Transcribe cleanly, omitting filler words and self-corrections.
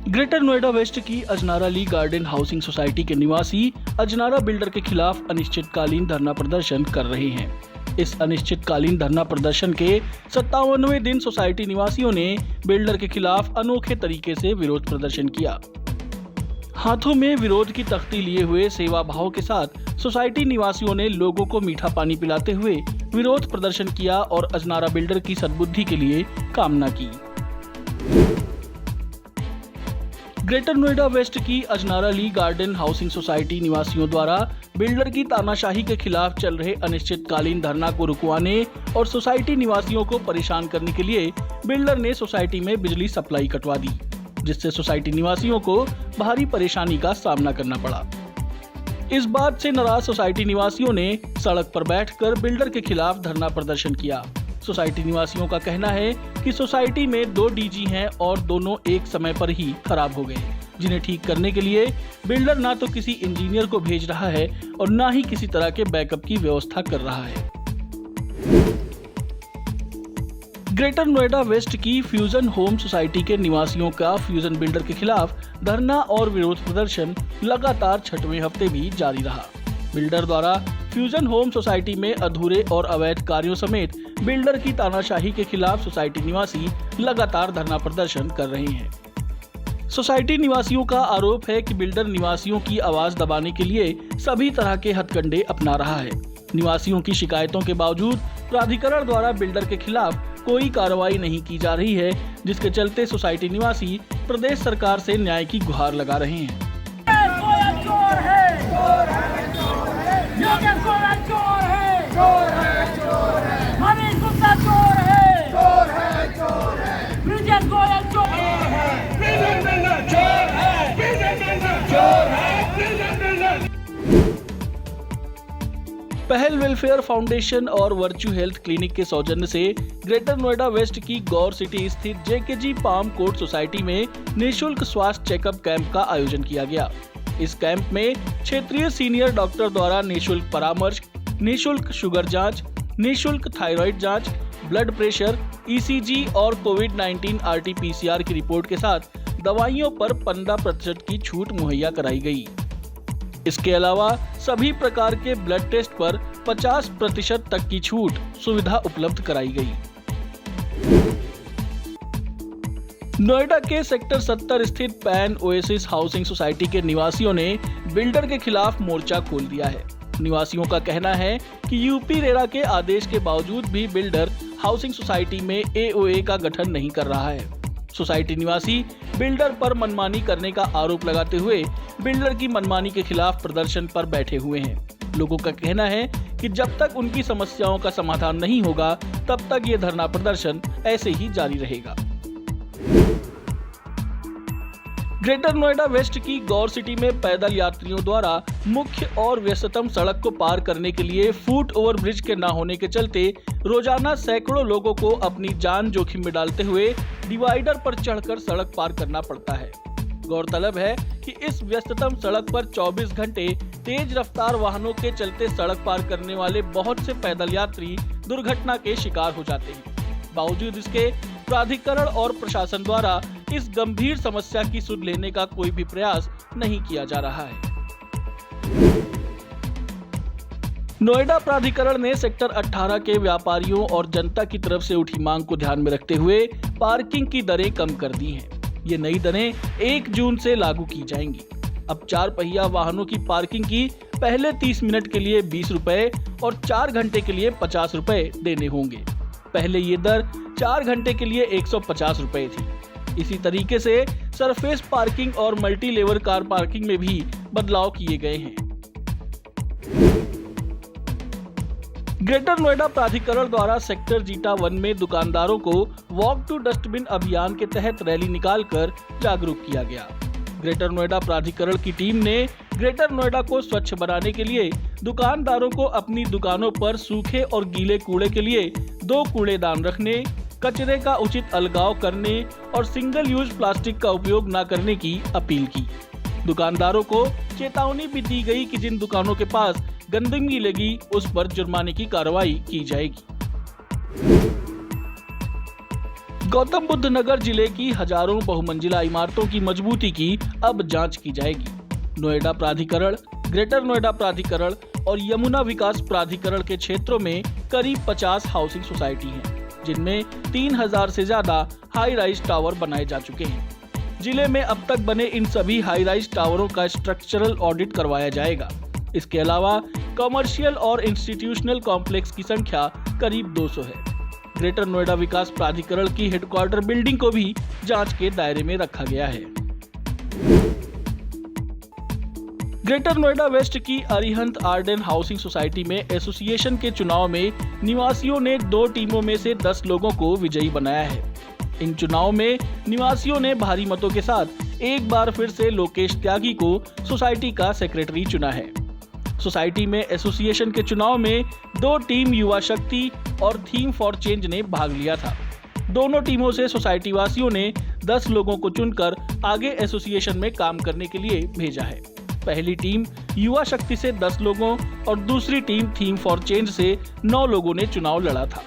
Greater Noida waste की अजनारा ली garden housing society के निवासी अजनारा बिल्डर के खिलाफ अनिश्चितकालीन धरना प्रदर्शन कर रहे हैं। इस अनिश्चितकालीन धरना प्रदर्शन के 57वें दिन सोसाइटी निवासियों ने बिल्डर के खिलाफ अनोखे तरीके से विरोध प्रदर्शन किया। हाथों में विरोध की तख्ती लिए हुए सेवा भाव के साथ सोसाइटी निवासियों ने लोगों को मीठा पानी पिलाते हुए विरोध प्रदर्शन किया और अजनारा बिल्डर की सद्बुद्धि के लिए कामना की। ग्रेटर नोएडा वेस्ट की अजनारा ली गार्डन हाउसिंग सोसाइटी निवासियों द्वारा बिल्डर की तानाशाही के खिलाफ चल रहे अनिश्चितकालीन धरना को रुकवाने और सोसाइटी निवासियों को परेशान करने के लिए बिल्डर ने सोसाइटी में बिजली सप्लाई कटवा दी, जिससे सोसाइटी निवासियों को भारी परेशानी का सामना करना पड़ा। इस बात से नाराज सोसाइटी निवासियों ने सड़क पर बैठकर बिल्डर के खिलाफ धरना प्रदर्शन किया। सोसाइटी निवासियों का कहना है कि सोसाइटी में 2 डीजी हैं और दोनों एक समय पर ही खराब हो गए, जिन्हें ठीक करने के लिए बिल्डर ना तो किसी इंजीनियर को भेज रहा है और ना ही किसी तरह के बैकअप की व्यवस्था कर रहा है। ग्रेटर नोएडा वेस्ट की फ्यूजन होम सोसाइटी के निवासियों का फ्यूजन बिल्डर के खिलाफ धरना और विरोध प्रदर्शन लगातार 6वें हफ्ते भी जारी रहा। बिल्डर द्वारा फ्यूजन होम सोसाइटी में अधूरे और अवैध कार्यों समेत बिल्डर की तानाशाही के खिलाफ सोसाइटी निवासी लगातार धरना प्रदर्शन कर रहे हैं। सोसाइटी निवासियों का आरोप है कि बिल्डर निवासियों की आवाज दबाने के लिए सभी तरह के हथकंडे अपना रहा है। निवासियों की शिकायतों के बावजूद प्राधिकरण द्वारा बिल्डर के खिलाफ कोई कार्रवाई नहीं की जा रही है, जिसके चलते सोसाइटी निवासी प्रदेश सरकार से न्याय की गुहार लगा रहे हैं। पहल वेलफेयर फाउंडेशन और वर्च्यू हेल्थ क्लिनिक के सौजन्य से ग्रेटर नोएडा वेस्ट की गौर सिटी स्थित जेकेजी पाम कोर्ट सोसाइटी में निःशुल्क स्वास्थ्य चेकअप कैंप का आयोजन किया गया। इस कैंप में क्षेत्रीय सीनियर डॉक्टर द्वारा निःशुल्क परामर्श, निःशुल्क शुगर जांच, निःशुल्क थायराइड जांच, ब्लड प्रेशर, ईसीजी और कोविड-19 RT-PCR की रिपोर्ट के साथ दवाइयों पर 15% की छूट मुहैया कराई गई। इसके अलावा सभी प्रकार के ब्लड टेस्ट पर 50% तक की छूट सुविधा उपलब्ध कराई गई। नोएडा के सेक्टर 70 स्थित पैन ओएसिस हाउसिंग सोसाइटी के निवासियों ने बिल्डर के खिलाफ मोर्चा खोल दिया है। निवासियों का कहना है कि यूपी रेरा के आदेश के बावजूद भी बिल्डर हाउसिंग सोसाइटी में AOA का गठन नहीं कर रहा है। सोसाइटी निवासी बिल्डर पर मनमानी करने का आरोप लगाते हुए बिल्डर की मनमानी के खिलाफ प्रदर्शन पर बैठे हुए हैं। लोगों का कहना है कि जब तक उनकी समस्याओं का समाधान नहीं होगा, तब तक ये धरना प्रदर्शन ऐसे ही जारी रहेगा। ग्रेटर नोएडा वेस्ट की गौर सिटी में पैदल यात्रियों द्वारा मुख्य और व्यस्ततम सड़क को पार करने के लिए फुट ओवर ब्रिज के न होने के चलते रोजाना सैकड़ों लोगों को अपनी जान जोखिम में डालते हुए डिवाइडर पर चढ़कर सड़क पार करना पड़ता है। गौरतलब है कि इस व्यस्ततम सड़क पर 24 घंटे तेज रफ्तार वाहनों के चलते सड़क पार करने वाले बहुत से पैदल यात्री दुर्घटना के शिकार हो जाते हैं। बावजूद इसके प्राधिकरण और प्रशासन द्वारा इस गंभीर समस्या की सुध लेने का कोई भी प्रयास नहीं किया जा रहा है। नोएडा प्राधिकरण ने सेक्टर 18 के व्यापारियों और जनता की तरफ से उठी मांग को ध्यान में रखते हुए पार्किंग की दरें कम कर दी हैं। ये नई दरें 1 जून से लागू की जाएंगी। अब 4 पहिया वाहनों की पार्किंग की पहले 30 मिनट के लिए 20 रुपए और 4 घंटे के लिए 50 रुपए देने होंगे। पहले ये दर 4 घंटे के लिए 150 रुपए थी। इसी तरीके से सरफेस पार्किंग और मल्टी लेवल कार पार्किंग में भी बदलाव किए गए हैं। ग्रेटर नोएडा प्राधिकरण द्वारा सेक्टर जीटा 1 में दुकानदारों को वॉक टू डस्टबिन अभियान के तहत रैली निकालकर जागरूक किया गया। ग्रेटर नोएडा प्राधिकरण की टीम ने ग्रेटर नोएडा को स्वच्छ बनाने के लिए दुकानदारों को अपनी दुकानों पर सूखे और गीले कूड़े के लिए 2 कूड़ेदान रखने, कचरे का उचित अलगाव करने और सिंगल यूज प्लास्टिक का उपयोग न करने की अपील की। दुकानदारों को चेतावनी भी दी गई कि जिन दुकानों के पास गंदगी लगी उस पर जुर्माने की कार्रवाई की जाएगी। गौतम बुद्ध नगर जिले की हजारों बहुमंजिला इमारतों की मजबूती की अब जांच की जाएगी। नोएडा प्राधिकरण, ग्रेटर नोएडा प्राधिकरण और यमुना विकास प्राधिकरण के क्षेत्रों में करीब 50 हाउसिंग सोसाइटी हैं, जिनमें 3000 से ज्यादा हाई राइज टावर बनाए जा चुके हैं। जिले में अब तक बने इन सभी हाई राइज टावरों का स्ट्रक्चरल ऑडिट करवाया जाएगा। इसके अलावा कमर्शियल और इंस्टीट्यूशनल कॉम्प्लेक्स की संख्या करीब 200 है। ग्रेटर नोएडा विकास प्राधिकरण की हेडक्वार्टर बिल्डिंग को भी जांच के दायरे में रखा गया है। ग्रेटर नोएडा वेस्ट की अरिहंत आर्डेन हाउसिंग सोसाइटी में एसोसिएशन के चुनाव में निवासियों ने 2 टीमों में से 10 लोगों को विजयी बनाया है। इन चुनाव में निवासियों ने भारी मतों के साथ एक बार फिर से लोकेश त्यागी को सोसाइटी का सेक्रेटरी चुना है। सोसाइटी में एसोसिएशन के चुनाव में 2 टीम युवा शक्ति और थीम फॉर चेंज ने भाग लिया था। दोनों टीमों से सोसाइटी वासियों ने 10 लोगों को चुनकर आगे एसोसिएशन में काम करने के लिए भेजा है। पहली टीम युवा शक्ति से 10 लोगों और दूसरी टीम थीम फॉर चेंज से 9 लोगों ने चुनाव लड़ा था।